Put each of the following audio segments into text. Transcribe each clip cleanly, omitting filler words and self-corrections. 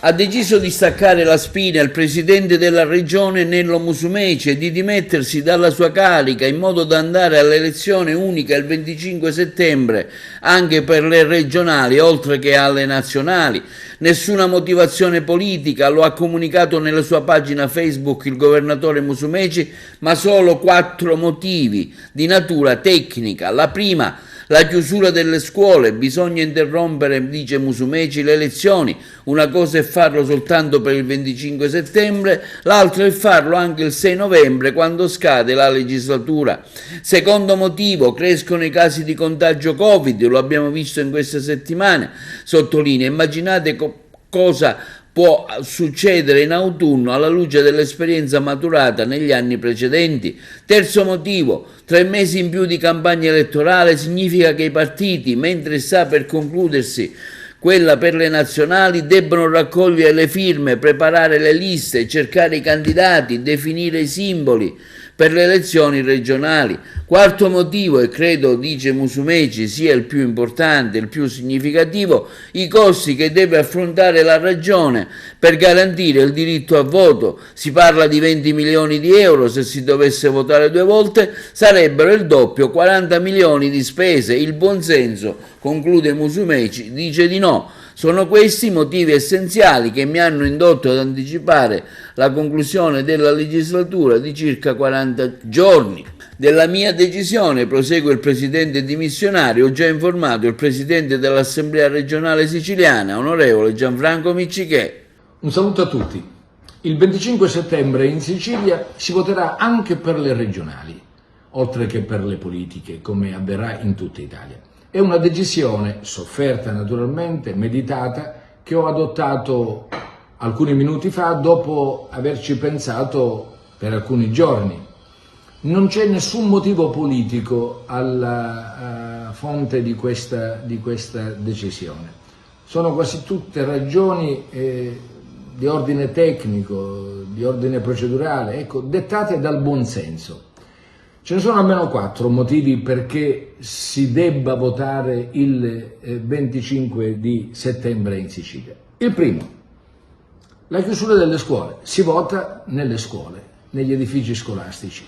Ha deciso di staccare la spina il presidente della regione Nello Musumeci e di dimettersi dalla sua carica in modo da andare all'elezione unica il 25 settembre anche per le regionali oltre che alle nazionali. Nessuna motivazione politica, lo ha comunicato nella sua pagina Facebook il governatore Musumeci, ma solo 4 motivi di natura tecnica. La prima, la chiusura delle scuole, bisogna interrompere, dice Musumeci, le elezioni, una cosa è farlo soltanto per il 25 settembre, l'altra è farlo anche il 6 novembre quando scade la legislatura. Secondo motivo, crescono i casi di contagio Covid, lo abbiamo visto in queste settimane, sottolinea, immaginate cosa può succedere in autunno alla luce dell'esperienza maturata negli anni precedenti. Terzo motivo, 3 mesi in più di campagna elettorale significa che i partiti, mentre sta per concludersi quella per le nazionali, debbono raccogliere le firme, preparare le liste, cercare i candidati, definire i simboli per le elezioni regionali. Quarto motivo, e credo, dice Musumeci, sia il più importante, il più significativo, i costi che deve affrontare la regione per garantire il diritto a voto. Si parla di 20 milioni di euro, se si dovesse votare 2 volte sarebbero il doppio, 40 milioni di spese. Il buonsenso, conclude Musumeci, dice di no. Sono questi i motivi essenziali che mi hanno indotto ad anticipare la conclusione della legislatura di circa 40 giorni. Della mia decisione, prosegue il presidente dimissionario, ho già informato il presidente dell'Assemblea regionale siciliana, onorevole Gianfranco Miccichè. Un saluto a tutti. Il 25 settembre in Sicilia si voterà anche per le regionali, oltre che per le politiche, come avverrà in tutta Italia. È una decisione sofferta naturalmente, meditata, che ho adottato alcuni minuti fa dopo averci pensato per alcuni giorni. Non c'è nessun motivo politico alla fonte di questa decisione. Sono quasi tutte ragioni di ordine tecnico, di ordine procedurale, ecco, dettate dal buonsenso. Ce ne sono almeno 4 motivi perché si debba votare il 25 di settembre in Sicilia. Il primo, la chiusura delle scuole. Si vota nelle scuole, negli edifici scolastici.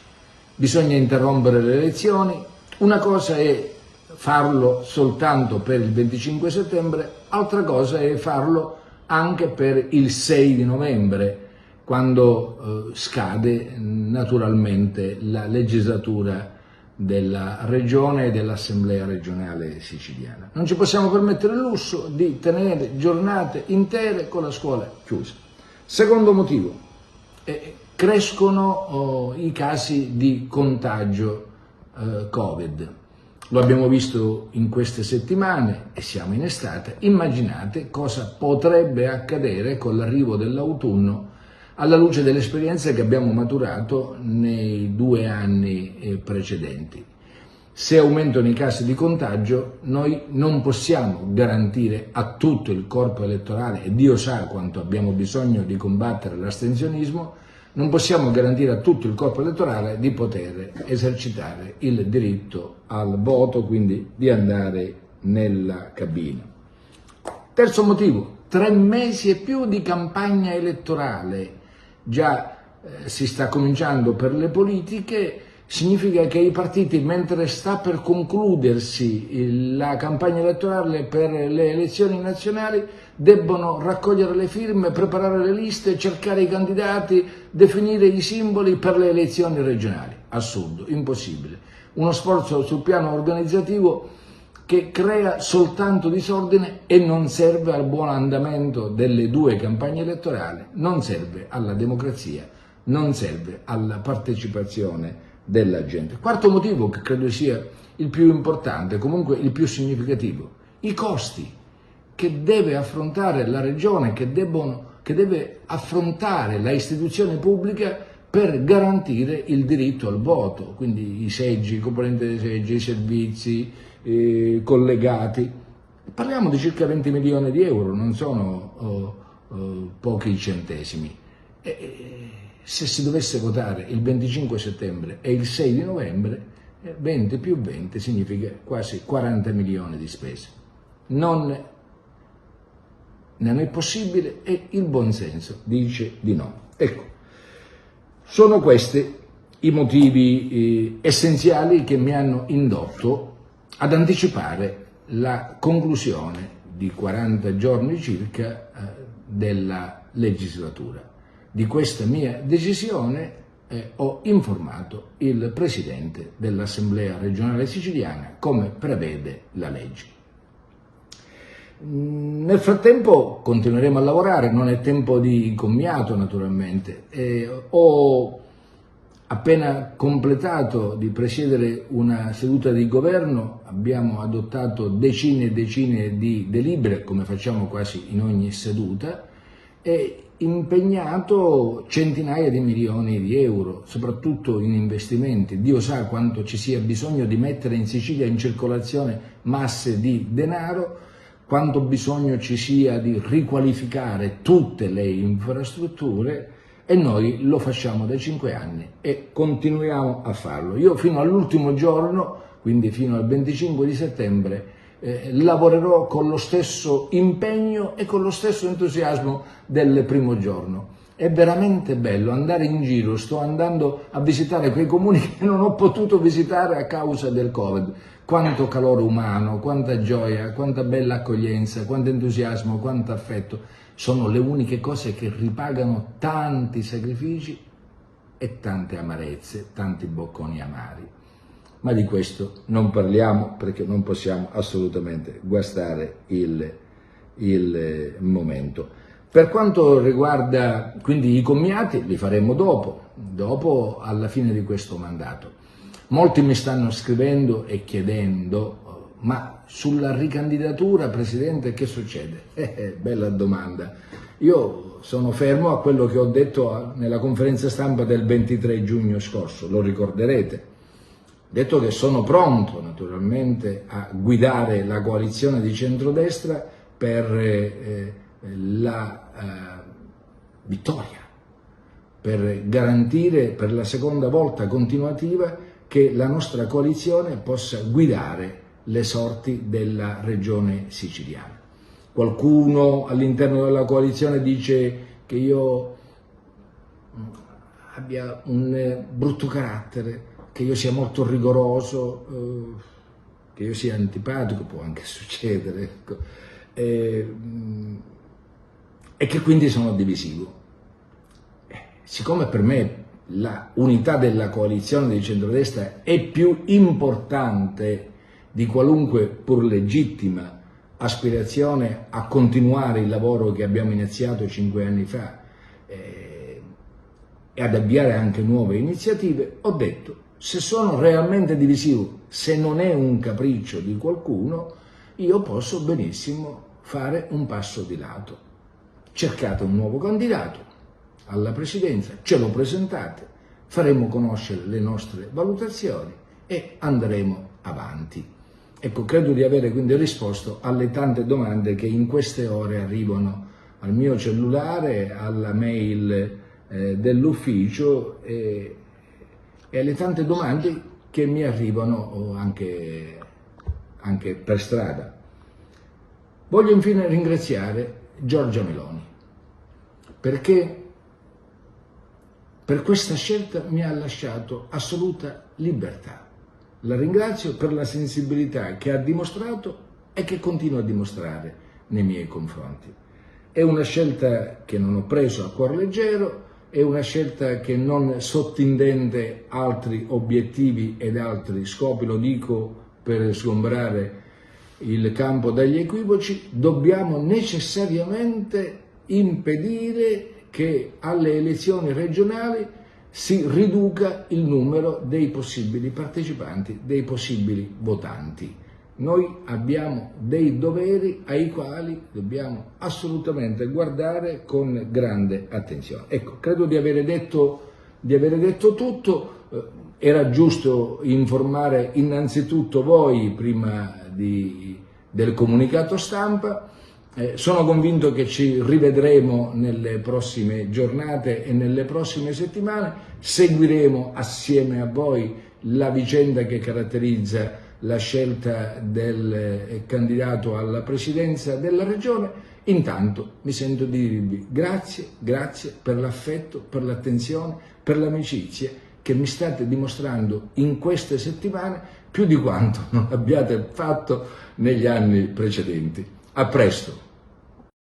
Bisogna interrompere le lezioni. Una cosa è farlo soltanto per il 25 settembre, altra cosa è farlo anche per il 6 di novembre, quando scade naturalmente la legislatura della regione e dell'Assemblea regionale siciliana. Non ci possiamo permettere il lusso di tenere giornate intere con la scuola chiusa. Secondo motivo, crescono i casi di contagio Covid. Lo abbiamo visto in queste settimane e siamo in estate. Immaginate cosa potrebbe accadere con l'arrivo dell'autunno alla luce delle esperienze che abbiamo maturato nei 2 anni precedenti. Se aumentano i casi di contagio, noi non possiamo garantire a tutto il corpo elettorale, e Dio sa quanto abbiamo bisogno di combattere l'astensionismo, non possiamo garantire a tutto il corpo elettorale di poter esercitare il diritto al voto, quindi di andare nella cabina. Terzo motivo, 3 mesi e più di campagna elettorale. Già si sta cominciando per le politiche, significa che i partiti, mentre sta per concludersi la campagna elettorale per le elezioni nazionali, debbono raccogliere le firme, preparare le liste, cercare i candidati, definire i simboli per le elezioni regionali. Assurdo, impossibile. Uno sforzo sul piano organizzativo che crea soltanto disordine e non serve al buon andamento delle 2 campagne elettorali, non serve alla democrazia, non serve alla partecipazione della gente. Quarto motivo, che credo sia il più importante, comunque il più significativo, i costi che deve affrontare la regione, che deve affrontare la istituzione pubblica per garantire il diritto al voto, quindi i seggi, i componenti dei seggi, i servizi collegati. Parliamo di circa 20 milioni di euro, non sono pochi centesimi. Se si dovesse votare il 25 settembre e il 6 di novembre, 20 più 20 significa quasi 40 milioni di spese. Non non è possibile e il buonsenso dice di no. Ecco, sono questi i motivi essenziali che mi hanno indotto ad anticipare la conclusione di 40 giorni circa della legislatura. Di questa mia decisione ho informato il Presidente dell'Assemblea regionale siciliana, come prevede la legge. Nel frattempo continueremo a lavorare, non è tempo di commiato naturalmente. Ho appena completato di presiedere una seduta di governo, abbiamo adottato decine e decine di delibere, come facciamo quasi in ogni seduta, e impegnato centinaia di milioni di euro, soprattutto in investimenti. Dio sa quanto ci sia bisogno di mettere in Sicilia in circolazione masse di denaro, quanto bisogno ci sia di riqualificare tutte le infrastrutture, e noi lo facciamo da 5 anni e continuiamo a farlo. Io fino all'ultimo giorno, quindi fino al 25 di settembre, lavorerò con lo stesso impegno e con lo stesso entusiasmo del primo giorno. È veramente bello andare in giro, sto andando a visitare quei comuni che non ho potuto visitare a causa del Covid. Quanto calore umano, quanta gioia, quanta bella accoglienza, quanto entusiasmo, quanto affetto. Sono le uniche cose che ripagano tanti sacrifici e tante amarezze, tanti bocconi amari. Ma di questo non parliamo perché non possiamo assolutamente guastare il momento. Per quanto riguarda quindi i commiati, li faremo dopo alla fine di questo mandato. Molti mi stanno scrivendo e chiedendo, ma sulla ricandidatura, Presidente, che succede? Bella domanda. Io sono fermo a quello che ho detto nella conferenza stampa del 23 giugno scorso, lo ricorderete. Ho detto che sono pronto naturalmente a guidare la coalizione di centrodestra per la vittoria, per garantire per la seconda volta continuativa che la nostra coalizione possa guidare le sorti della regione siciliana. Qualcuno all'interno della coalizione dice che io abbia un brutto carattere, che io sia molto rigoroso, che io sia antipatico, può anche succedere, ecco, e che quindi sono divisivo. Siccome per me la unità della coalizione di centrodestra è più importante di qualunque pur legittima aspirazione a continuare il lavoro che abbiamo iniziato 5 anni fa e ad avviare anche nuove iniziative, ho detto, se sono realmente divisivo, se non è un capriccio di qualcuno, io posso benissimo fare un passo di lato. Cercate un nuovo candidato alla presidenza, ce lo presentate, faremo conoscere le nostre valutazioni e andremo avanti. Ecco, credo di avere quindi risposto alle tante domande che in queste ore arrivano al mio cellulare, alla mail dell'ufficio e alle tante domande che mi arrivano anche per strada. Voglio infine ringraziare Giorgia Meloni, perché per questa scelta mi ha lasciato assoluta libertà. La ringrazio per la sensibilità che ha dimostrato e che continua a dimostrare nei miei confronti. È una scelta che non ho preso a cuor leggero, è una scelta che non sottintende altri obiettivi ed altri scopi, lo dico per sgombrare il campo dagli equivoci. Dobbiamo necessariamente impedire che alle elezioni regionali si riduca il numero dei possibili partecipanti, dei possibili votanti. Noi abbiamo dei doveri ai quali dobbiamo assolutamente guardare con grande attenzione. Ecco, credo di avere detto tutto. Era giusto informare innanzitutto voi prima del comunicato stampa. Sono convinto che ci rivedremo nelle prossime giornate e nelle prossime settimane, seguiremo assieme a voi la vicenda che caratterizza la scelta del candidato alla presidenza della regione Intanto mi sento di dirvi grazie, grazie per l'affetto, per l'attenzione, per l'amicizia che mi state dimostrando in queste settimane più di quanto non abbiate fatto negli anni precedenti. A presto!